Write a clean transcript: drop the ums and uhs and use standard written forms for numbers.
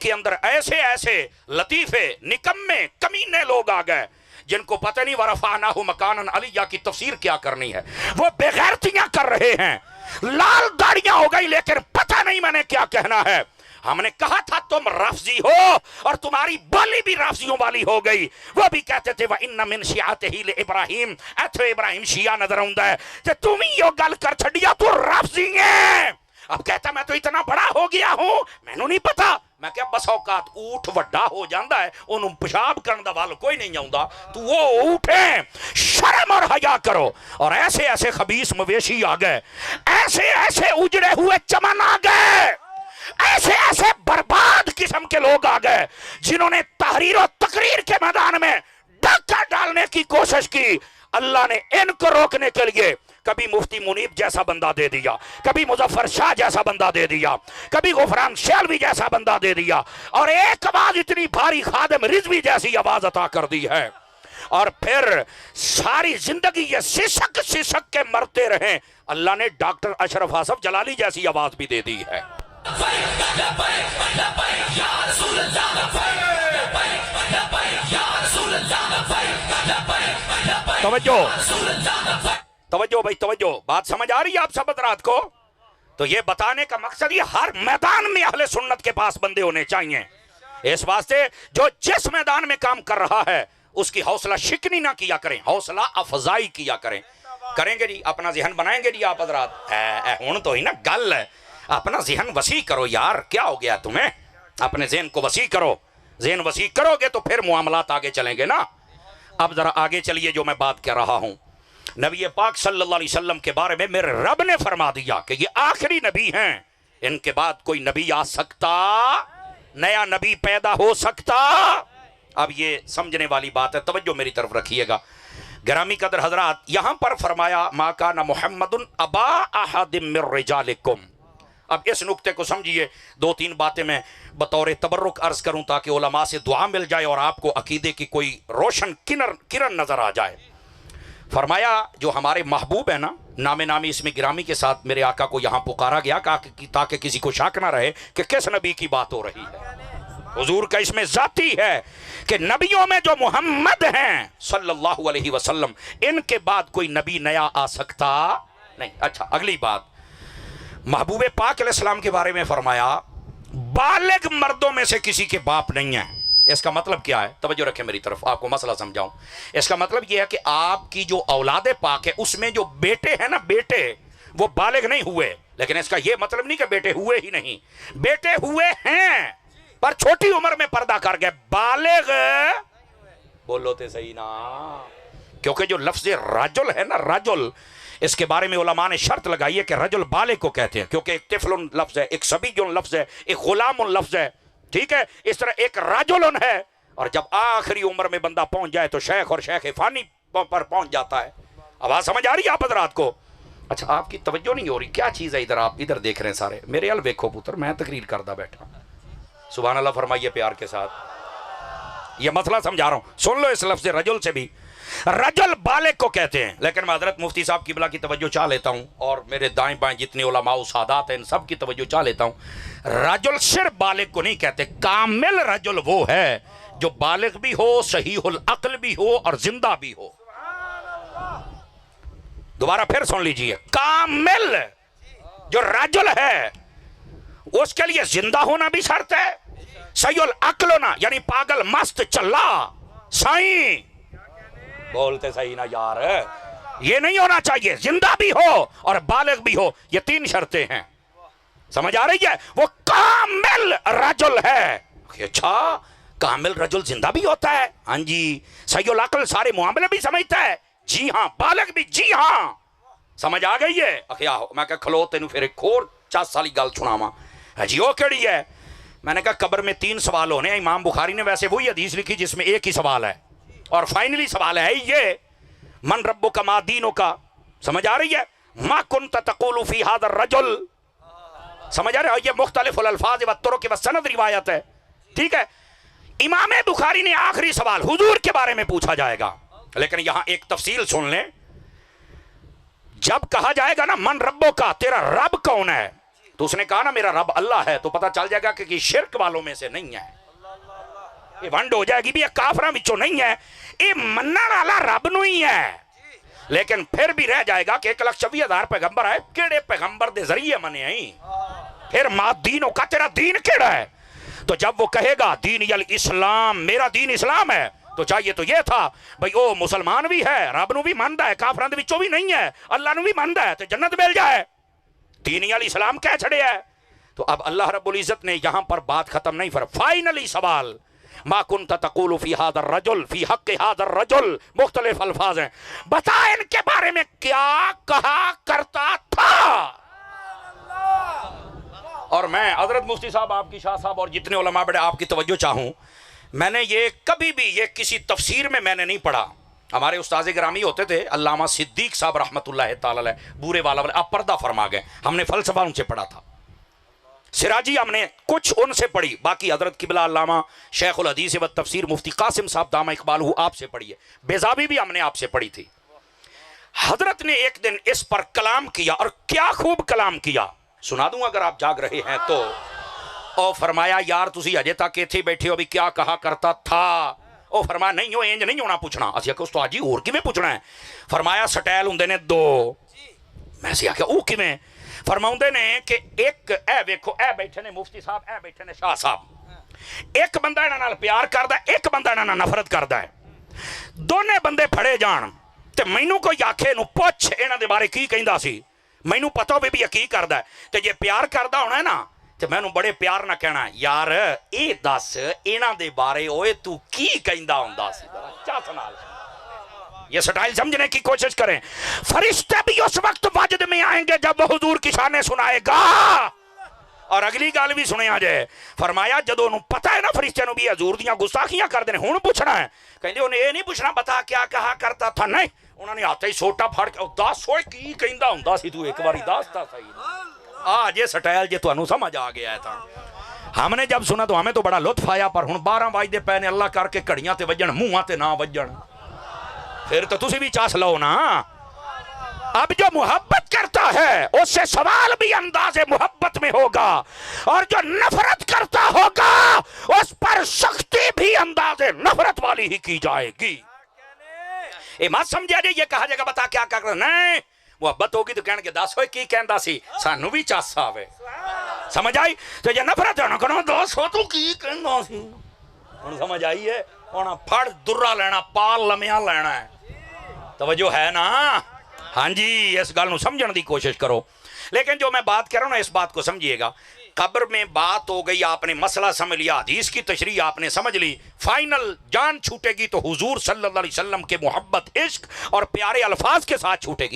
کے اندر ایسے ایسے لطیفے نکمے کمینے لوگ آ گئے جن کو پتہ نہیں ورفعناہ مکانا علیہ کی تفسیر کیا کرنی ہے. وہ بغیرتیاں کر رہے ہیں، لال داڑیاں ہو گئی لیکن پتہ نہیں میں نے کیا کہنا ہے. ہم نے کہا تھا تم رافضی ہو اور تمہاری بولی بھی رافضیوں والی ہو گئی. وہ بھی کہتے تھے وَإِنَّ مِن شِيعَتِهِ لِإِبْرَاهِيمَ ایتھو ابراہیم شیعہ نظر آؤں ہے کہ تم ہی یہ گل کر چھڑیا تو رافضی ہیں. اب کہتا میں تو اتنا بڑا ہو گیا ہوں میں نو نہیں پتا. میں کہ بس اوقات اونٹ وڈا ہو جاندہ ہے انہوں پیشاب کرن دا وال کوئی نہیں آؤں تو وہ اونٹیں. شرم اور حیا کرو. اور ایسے ایسے خبیث مویشی آ گئے، ایسے ایسے اجڑے ہوئے چمن آ گئے، ایسے ایسے برباد قسم کے لوگ آ گئے جنہوں نے تحریر و تقریر کے میدان میں ڈاکہ ڈالنے کی کوشش کی. اللہ نے ان کو روکنے کے لیے کبھی مفتی منیب جیسا بندہ دے دیا، کبھی مظفر شاہ جیسا بندہ دے دیا، کبھی غفران شیلوی جیسا بندہ دے دیا، اور ایک آواز اتنی بھاری خادم رضوی جیسی آواز عطا کر دی ہے. اور پھر ساری زندگی یہ سسک سسک کے مرتے رہیں. اللہ نے ڈاکٹر اشرف آصف جلالی جیسی آواز بھی دے دی ہے. توجہ بھائی توجہ، بات سمجھ آ رہی ہے آپ سب حضرات کو؟ تو یہ بتانے کا مقصد یہ ہر میدان میں اہل سنت کے پاس بندے ہونے چاہیے. اس واسطے جو جس میدان میں کام کر رہا ہے اس کی حوصلہ شکنی نہ کیا کریں، حوصلہ افزائی کیا کریں. کریں گے جی، اپنا ذہن بنائیں گے جی آپ حضرات. ہون تو ہی نا گل ہے، اپنا ذہن وسیع کرو یار. کیا ہو گیا تمہیں؟ اپنے ذہن کو وسیع کرو. ذہن وسیع کرو گے تو پھر معاملات آگے چلیں گے نا. اب ذرا آگے چلیے جو میں بات کر رہا ہوں. نبی پاک صلی اللہ علیہ وسلم کے بارے میں میرے رب نے فرما دیا کہ یہ آخری نبی ہیں، ان کے بعد کوئی نبی آ سکتا، نیا نبی پیدا ہو سکتا. اب یہ سمجھنے والی بات ہے، توجہ میری طرف رکھیے گا. گرامی قدر حضرات، یہاں پر فرمایا ما کان محمد ابا احد من رجالکم. اب اس نکتے کو سمجھیے. دو تین باتیں میں بطور تبرک عرض کروں تاکہ علماء سے دعا مل جائے اور آپ کو عقیدے کی کوئی روشن کرن نظر آ جائے. فرمایا جو ہمارے محبوب ہیں نا، نام نامی اسم گرامی کے ساتھ میرے آقا کو یہاں پکارا گیا تاکہ کسی کو شک نہ رہے کہ کس نبی کی بات ہو رہی ہے. حضور کا اس میں ذاتی ہے کہ نبیوں میں جو محمد ہیں صلی اللہ علیہ وسلم، ان کے بعد کوئی نبی نیا آ سکتا نہیں. اچھا اگلی بات، محبوب پاک علیہ السلام کے بارے میں فرمایا بالغ مردوں میں سے کسی کے باپ نہیں ہیں. اس کا مطلب کیا ہے؟ توجہ رکھیں میری طرف، آپ کو مسئلہ سمجھاؤں. اس کا مطلب یہ ہے کہ آپ کی جو اولاد پاک ہے اس میں جو بیٹے ہیں نا، بیٹے وہ بالغ نہیں ہوئے. لیکن اس کا یہ مطلب نہیں کہ بیٹے ہوئے ہی نہیں، بیٹے ہوئے ہیں پر چھوٹی عمر میں پردہ کر گئے. بالغ بولو تے صحیح نا. کیونکہ جو لفظ رجل ہے نا، رجل، اس کے بارے میں علماء نے شرط لگائی ہے کہ رجل بالغ کو کہتے ہیں، کیونکہ ایک طفل لفظ ہے، ایک صبی لفظ ہے، ایک غلام لفظ ہے. ٹھیک ہے، اس طرح ایک رجل ہے. اور جب آخری عمر میں بندہ پہنچ جائے تو شیخ اور شیخ فانی پر پہنچ جاتا ہے. آواز سمجھ آ رہی ہے آپ حضرات کو؟ اچھا آپ کی توجہ نہیں ہو رہی، کیا چیز ہے ادھر؟ آپ ادھر دیکھ رہے ہیں سارے، میرے ال ویکھو پتر، میں تقریر کردہ بیٹھا. سبحان اللہ فرمائیے پیار کے ساتھ. یہ مسئلہ سمجھا رہا ہوں، سن لو. اس لفظ رجل سے بھی، رجل بالغ کو کہتے ہیں. لیکن میں حضرت مفتی صاحب قبلہ کی توجہ چاہ لیتا ہوں اور میرے دائیں بائیں جتنے علماء و سادات ہیں ان سب کی توجہ چاہ لیتا ہوں. رجل صرف بالغ کو نہیں کہتے، کامل رجل وہ ہے جو بالغ بھی ہو، صحیح العقل بھی ہو اور زندہ بھی ہو. دوبارہ پھر سن لیجئے، کامل جو رجل ہے اس کے لیے زندہ ہونا بھی شرط ہے، صحیح العقل ہونا یعنی پاگل مست چلا سائیں، بولتے صحیح نا یار، یہ نہیں ہونا چاہیے، زندہ بھی ہو اور بالغ بھی ہو. یہ تین شرطیں ہیں. سمجھ آ رہی ہے؟ وہ کامل رجل ہے. اچھا کامل رجل زندہ بھی ہوتا ہے؟ ہاں جی. صحیح العقل سارے معاملے بھی سمجھتا ہے؟ جی ہاں. بالغ بھی؟ جی ہاں. سمجھ آ گئی ہے؟ کیا ہو؟ میں کہا کھلو تینوں پھر ایک اور 40 سالی گل سناواں. جی وہ کیڑی ہے؟ میں نے کہا قبر میں 3 سوال ہونے ہیں. امام بخاری نے ویسے وہی حدیث لکھی جس میں ایک ہی سوال ہے اور فائنلی سوال ہے یہ، من ربک ما دینک. سمجھ آ رہی ہے؟ ما کنت تقول فی ھذا الرجل. سمجھ آ رہا ہے؟ یہ مختلف الالفاظ والطرق والسند روایت ہے. ٹھیک ہے. امام بخاری نے آخری سوال حضور کے بارے میں پوچھا جائے گا. لیکن یہاں ایک تفصیل سن لیں. جب کہا جائے گا نا من ربو کا، تیرا رب کون ہے، تو اس نے کہا نا میرا رب اللہ ہے، تو پتہ چل جائے گا کہ یہ شرک والوں میں سے نہیں ہے، یہ ونڈ ہو جائے گی بھی یہ کافراں وچوں نہیں ہے، یہ منن والا رب نو ہی ہے۔ لیکن پھر بھی رہ جائے گا کہ 1,26,000 پیغمبر آئے، کیڑے پیغمبر دے ذریعے منے آئی، پھر ماں دینوں کا تیرا دین کیڑا ہے؟ تو جب وہ کہے گا دین الاسلام، میرا دین اسلام ہے، تو چاہیے تو یہ تھا بھئی او مسلمان بھی ہے، رب نو بھی ماندا ہے، کافراں دے وچوں بھی نہیں ہے، اللہ نو بھی ماندا ہے، تو جنت مل جائے، دین الاسلام کہہ چھڑے ہے۔ تو اب اللہ رب العزت نے یہاں پر بات ختم نہیں فرمائی، فائنلی سوال ما کنت تقول فی هذا الرجل فی حق هذا الرجل، مختلف الفاظ ہیں، بتا ان کے بارے میں کیا کہا کرتا تھا۔ اور میں حضرت مفتی صاحب، آپ کی شاہ صاحب اور جتنے علماء بڑے آپ کی توجہ چاہوں، میں نے یہ کبھی بھی یہ کسی تفسیر میں میں نے نہیں پڑھا۔ ہمارے استاذ گرامی ہوتے تھے علامہ صدیق صاحب رحمۃ اللہ تعالی علیہ، بورے والا والے، آپ پردہ فرما گئے، ہم نے فلسفہ ان سے پڑھا تھا، سراجی ہم نے کچھ ان سے پڑھی، باقی حضرت قبلہ علامہ شیخ الحدیث و تفسیر مفتی قاسم صاحب دامہ اقبالہ آپ سے پڑھی ہے، بیضاوی بھی ہم نے آپ سے پڑھی تھی۔ حضرت نے ایک دن اس پر کلام کیا، اور کیا خوب کلام کیا، سنا دوں اگر آپ جاگ رہے ہیں تو۔ او فرمایا یار تسی اجے تک ایتھے بیٹھے ہو، ابھی کیا کہا کرتا تھا؟ او فرمایا نہیں ہو انج نہیں ہونا پوچھنا۔ اسی کہ استاد جی اور کیویں پوچھنا ہے؟ فرمایا سٹائل ہوندے نے دو۔ میں سی آخیا او کیویں؟ فرماؤندے نے کہ ایک اے ویکھو، اے بیٹھے نے مفتی صاحب، اے بیٹھے نے شاہ صاحب، ایک بندہ انہاں نال پیار کردا ہے، ایک بندہ انہاں نال نفرت کردا ہے، دونے بندے پھڑے جان تے مینوں کوئی آکھے نو پوچھ انہاں دے بارے کی کہندا سی، مینوں پتہ ہوے بھی کی کردا ہے، تے جے پیار کردا ہونا ہے نا تے مینوں بڑے پیار نہ کہنا یار اے دس انہاں دے بارے اوئے تو کی کہندا ہوندا سی، چاس نال۔ یہ سٹائل سمجھنے کی کوشش کریں۔ فرشتے بھی اس وقت وجد میں آئیں گے جب وہ حضور کی شانیں سنائے گا، اور اگلی گال بھی سنے آ جائے۔ فرمایا جدو انہوں پتہ ہے نا فرشتے نو بھی حضور دیاں گستاخیاں کر دینے، ہون پوچھنا ہے، کہیں انہیں یہ نہیں پوچھنا بتا کیا کہا کرتا تھا، نہیں، انہوں نے آتے ہی سوٹا پھاڑ کے دس ہوئے کی کہندہ ہوندا سی تو ایک باری دس تا صحیح۔ آج یہ سٹائل جے تو انہوں سمجھ آ گیا ہے تھا۔ ہم نے جب سنا تو ہمیں تو بڑا لطف آیا، پر ہن 12 وجدے پے نے اللہ کر کے گھڑیاں تے وجن منہاں تے نہ وجن، پھر تو تسی بھی چاس لو نا۔ اب جو محبت کرتا ہے اس سے سوال بھی انداز محبت میں ہوگا، اور جو نفرت کرتا ہوگا اس پر سختی بھی انداز نفرت والی ہی کی جائے گی۔ اے مت سمجھا جائے یہ کہا جائے گا بتا کیا کر رہا، نہیں، محبت ہوگی تو کہنے کے دس ہوئے کی کہندہ سی، سانو بھی چاس آوے، سمجھ آئی؟ تو یہ نفرت ہے نا کہنا دس ہو تو کی کہندہ سی، انہوں سمجھ آئی ہے؟ انہوں پھڑ درہ لینا، پال لمیاں لینا ہے، توجہ ہے نا؟ ہاں جی، اس گل نو سمجھن دی کوشش کرو۔ لیکن جو میں بات کر رہا ہوں نا، اس بات کو سمجھیے گا، قبر میں بات ہو گئی، آپ نے مسئلہ سمجھ لیا، حدیث کی تشریح آپ نے سمجھ لی، فائنل جان چھوٹے گی تو حضور صلی اللہ علیہ وسلم کے محبت، عشق اور پیارے الفاظ کے ساتھ چھوٹے گی۔